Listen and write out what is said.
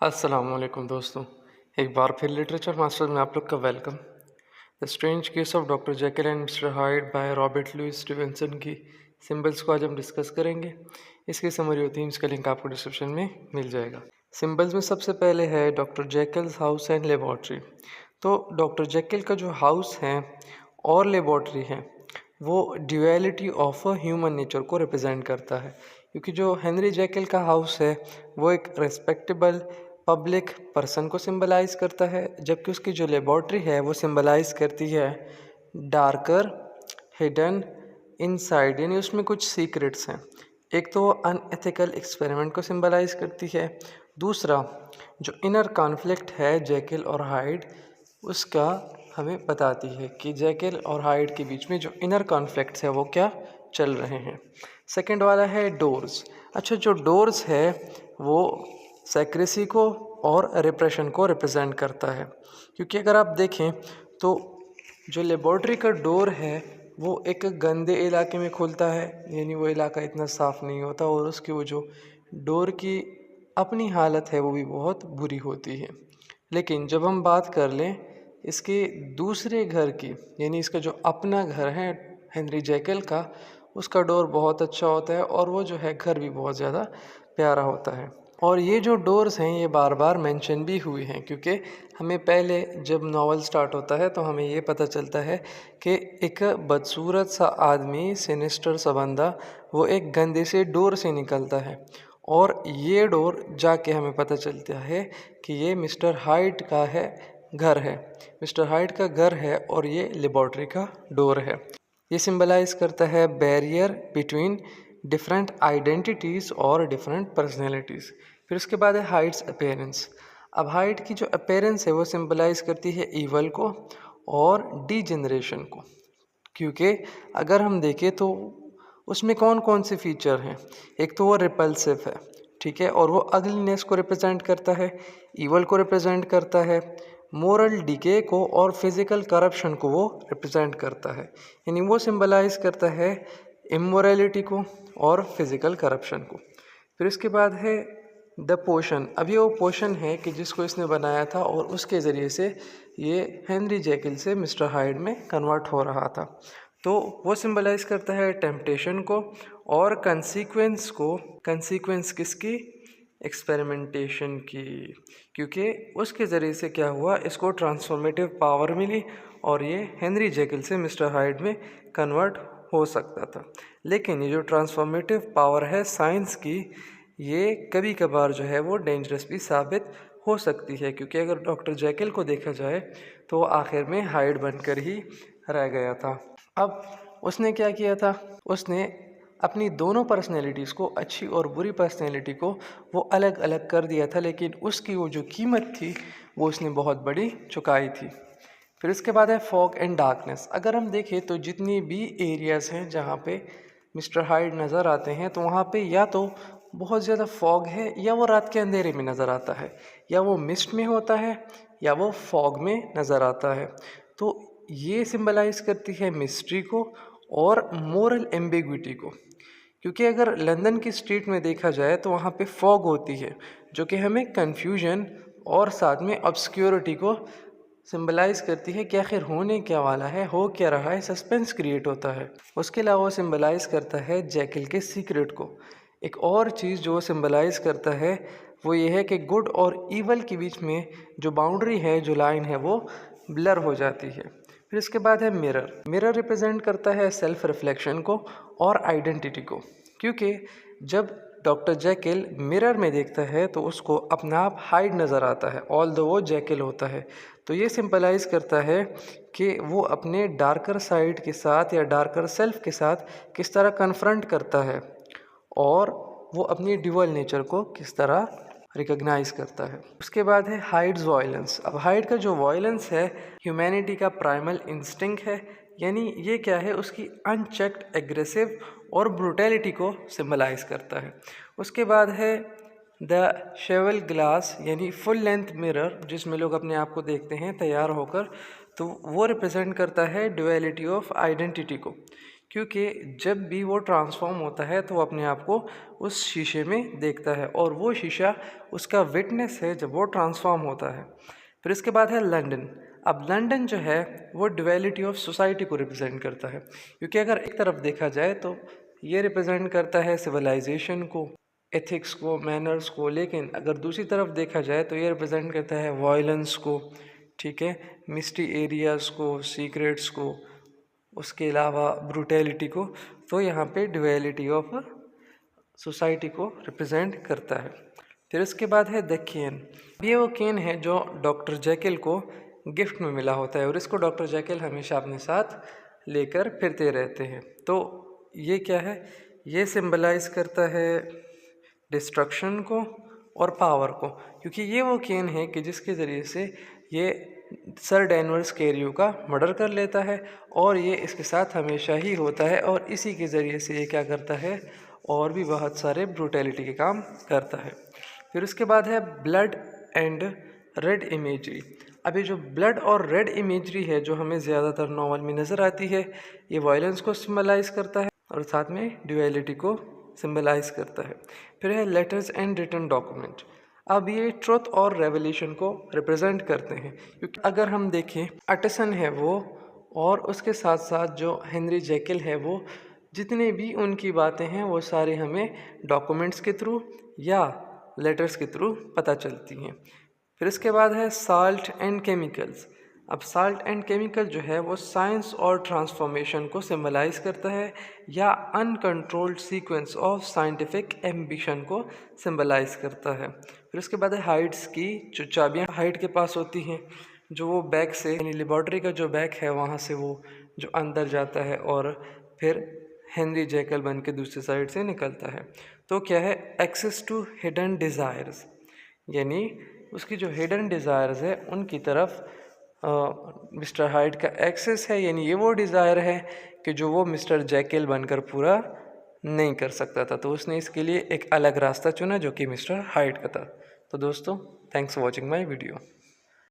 अस्सलामुअलैकुम दोस्तों, एक बार फिर लिटरेचर मास्टर्स में आप लोग का welcome. The strange case of doctor Jekyll and mister Hyde by Robert Louis Stevenson की सिंबल्स को आज हम डिस्कस करेंगे। इसकी समरी और थीम्स का लिंक आपको डिस्क्रिप्शन में मिल जाएगा। सिंबल्स में सबसे पहले है डॉक्टर जेकिल्स हाउस एंड लेबॉर्ट्री। तो डॉक्टर जेकिल का जो हाउस है और लेबॉर्ट्री है वो duality of a human nature को रिप्रेजेंट करता है, क्योंकि जो हेनरी जेकिल का हाउस है वो एक रेस्पेक्टेबल पब्लिक पर्सन को सिंबलाइज करता है, जबकि उसकी जो लेबॉर्ट्री है वो सिंबलाइज करती है डार्कर हिडन इनसाइड, यानी उसमें कुछ सीक्रेट्स हैं। एक तो वो अनएथिकल एक्सपेरिमेंट को सिंबलाइज करती है, दूसरा जो इनर कॉन्फ्लिक्ट है जेकिल और हाइड उसका हमें बताती है कि जेकिल और हाइड के बीच में जो इनर कॉन्फ्लिक्ट्स है वो क्या चल रहे हैं। सेकंड वाला है डोर्स। अच्छा, जो डोर्स है वो सेक्रेसी को और रिप्रेशन को रिप्रेजेंट करता है, क्योंकि अगर आप देखें तो जो लेबॉर्ट्री का डोर है वो एक गंदे इलाके में खुलता है, यानी वो इलाका इतना साफ़ नहीं होता और उसकी वो जो डोर की अपनी हालत है वो भी बहुत बुरी होती है। लेकिन जब हम बात कर लें इसके दूसरे घर की, यानी इसका जो अपना घर है हेनरी जेकिल का, उसका डोर बहुत अच्छा होता है और वो जो है घर भी बहुत ज़्यादा प्यारा होता है। और ये जो डोर्स हैं ये बार बार मेंशन भी हुए हैं, क्योंकि हमें पहले जब नावल स्टार्ट होता है तो हमें ये पता चलता है कि एक बदसूरत सा आदमी, सिनिस्टर सा बंदा, वो एक गंदे से डोर से निकलता है और ये डोर जाके हमें पता चलता है कि ये मिस्टर हाइड का है घर है, मिस्टर हाइड का घर है और ये लेबॉर्ट्री का डोर है। ये सिंबलाइज करता है बैरियर बिटवीन डिफरेंट आइडेंटिटीज़ और डिफरेंट पर्सनैलिटीज़। फिर उसके बाद है हाइड्स अपेयरेंस। अब हाइड की जो अपेयरेंस है वो सिंबलाइज करती है ईवल को और डीजेनरेशन को, क्योंकि अगर हम देखें तो उसमें कौन कौन से फीचर हैं। एक तो वो रिपल्सिव है, ठीक है, और वो अगलीनेस को रिप्रेजेंट करता है, ईवल को रिप्रेजेंट करता है, मोरल डिके को और फिज़िकल करप्शन को वो रिप्रेजेंट करता है, यानी वो सिंबलाइज करता है इमोरलिटी को और फिज़िकल करप्शन को। फिर इसके बाद है द पोशन। अब ये वो पोशन है कि जिसको इसने बनाया था और उसके ज़रिए से ये हेनरी जेकिल से मिस्टर हाइड में कन्वर्ट हो रहा था। तो वो सिंबलाइज करता है टेम्पटेशन को और कंसीक्वेंस को। कंसीक्वेंस किसकी? एक्सपेरिमेंटेशन की, क्योंकि उसके ज़रिए से क्या हुआ, इसको ट्रांसफॉर्मेटिव पावर मिली और ये हेनरी जेकिल से मिस्टर हाइड में कन्वर्ट हो सकता था। लेकिन ये जो ट्रांसफॉर्मेटिव पावर है साइंस की, ये कभी कभार जो है वो डेंजरस भी साबित हो सकती है, क्योंकि अगर डॉक्टर जेकिल को देखा जाए तो वो आखिर में हाइड बनकर ही रह गया था। अब उसने क्या किया था, उसने अपनी दोनों पर्सनैलिटीज़ को, अच्छी और बुरी पर्सनैलिटी को, वो अलग अलग कर दिया था, लेकिन उसकी वो जो कीमत थी वो उसने बहुत बड़ी चुकाई थी। फिर इसके बाद है फॉग एंड डार्कनेस। अगर हम देखें तो जितनी भी एरियाज़ हैं जहाँ पे मिस्टर हाइड नज़र आते हैं तो वहाँ पे या तो बहुत ज़्यादा फॉग है या वो रात के अंधेरे में नज़र आता है, या वो मिस्ट में होता है या वो फॉग में नज़र आता है। तो ये सिंबलाइज करती है मिस्ट्री को और मोरल एम्बिग्विटी को, क्योंकि अगर लंदन की स्ट्रीट में देखा जाए तो वहाँ पे फॉग होती है जो कि हमें कन्फ्यूजन और साथ में ऑब्सक्योरिटी को सिंबलाइज करती है कि आखिर होने क्या वाला है, हो क्या रहा है, सस्पेंस क्रिएट होता है। उसके अलावा सिंबलाइज करता है जेकिल के सीक्रेट को। एक और चीज़ जो सिंबलाइज करता है वो ये है कि गुड और ईवल के बीच में जो बाउंड्री है, जो लाइन है, वो ब्लर हो जाती है। फिर इसके बाद है मिरर। मिरर रिप्रेजेंट करता है सेल्फ रिफ्लेक्शन को और आइडेंटिटी को, क्योंकि जब डॉक्टर जेकिल मिरर में देखता है तो उसको अपना आप हाइड नज़र आता है, ऑल दो वो जेकिल होता है। तो ये सिंपलाइज करता है कि वो अपने डार्कर साइड के साथ या डार्कर सेल्फ के साथ किस तरह कन्फ्रंट करता है और वो अपनी ड्यूअल नेचर को किस तरह रिकॉग्नाइज करता है। उसके बाद है हाइड्स वॉयलेंस। अब हाइड का जो वॉयलेंस है ह्यूमैनिटी का प्राइमल इंस्टिंक्ट है, यानी ये क्या है, उसकी अनचेक्ड एग्रेसिव और ब्रूटैलिटी को सिंबलाइज करता है। उसके बाद है द शेवल ग्लास, यानी फुल लेंथ मिरर जिसमें लोग अपने आप को देखते हैं तैयार होकर, तो वो रिप्रेजेंट करता है ड्यूअलिटी ऑफ आइडेंटिटी को, क्योंकि जब भी वो ट्रांसफॉर्म होता है तो वो अपने आप को उस शीशे में देखता है और वो शीशा उसका विटनेस है जब वो ट्रांसफॉर्म होता है। फिर इसके बाद है लंदन। अब लंदन जो है वो ड्युअलिटी ऑफ सोसाइटी को रिप्रेजेंट करता है, क्योंकि अगर एक तरफ देखा जाए तो ये रिप्रेजेंट करता है सिविलाइजेशन को, एथिक्स को, मैनर्स को, लेकिन अगर दूसरी तरफ देखा जाए तो ये रिप्रेजेंट करता है वायलेंस को, ठीक है, मिस्टी एरियाज़ को, सीक्रेट्स को, उसके अलावा ब्रूटैलिटी को। तो यहाँ पे ड्युअलिटी ऑफ सोसाइटी को रिप्रेजेंट करता है। फिर इसके बाद है द केन। ये वो केन है जो डॉक्टर जैकिल को गिफ्ट में मिला होता है और इसको डॉक्टर जैकिल हमेशा अपने साथ लेकर फिरते रहते हैं। तो ये क्या है, ये सिंबलाइज करता है डिस्ट्रक्शन को और पावर को, क्योंकि ये वो केन है कि जिसके ज़रिए से ये सर डैनवर्स कैरियो का मर्डर कर लेता है और ये इसके साथ हमेशा ही होता है और इसी के ज़रिए से ये क्या करता है, और भी बहुत सारे ब्रूटैलिटी के काम करता है। फिर उसके बाद है ब्लड एंड रेड इमेजरी। अभी जो ब्लड और रेड इमेजरी है जो हमें ज़्यादातर नॉवल में नज़र आती है, ये वायलेंस को सिम्बलाइज करता है और साथ में ड्यूअलिटी को सिम्बलाइज करता है। फिर है लेटर्स एंड रिटन डॉक्यूमेंट। अब ये ट्रुथ और रेवलेशन को रिप्रेजेंट करते हैं, क्योंकि अगर हम देखें अटसन है वो और उसके साथ साथ जो हेनरी जैकिल है वो, जितने भी उनकी बातें हैं वो सारे हमें डॉक्यूमेंट्स के थ्रू या लेटर्स के थ्रू पता चलती हैं। फिर इसके बाद है साल्ट एंड केमिकल्स। अब साल्ट एंड केमिकल जो है वो साइंस और ट्रांसफॉर्मेशन को सिम्बलाइज करता है या uncontrolled sequence of scientific ambition को सिम्बलाइज करता है। फिर उसके बाद है हाइड्स की जो चाबियाँ हाइड के पास होती हैं, जो वो बैग से यानी लेबॉर्ट्री का जो बैग है वहाँ से वो जो अंदर जाता है और फिर हेनरी जैकल बन के दूसरी साइड से निकलता है। तो क्या है, एक्सेस टू हिडन डिज़ायर्स, यानी उसकी जो हिडन डिज़ायर्स है उनकी तरफ मिस्टर हाइड का एक्सेस है, यानी ये वो डिज़ायर है कि जो वो मिस्टर जैकिल बनकर पूरा नहीं कर सकता था। तो उसने इसके लिए एक अलग रास्ता चुना जो कि मिस्टर हाइड का था। तो दोस्तों, thanks for watching my video.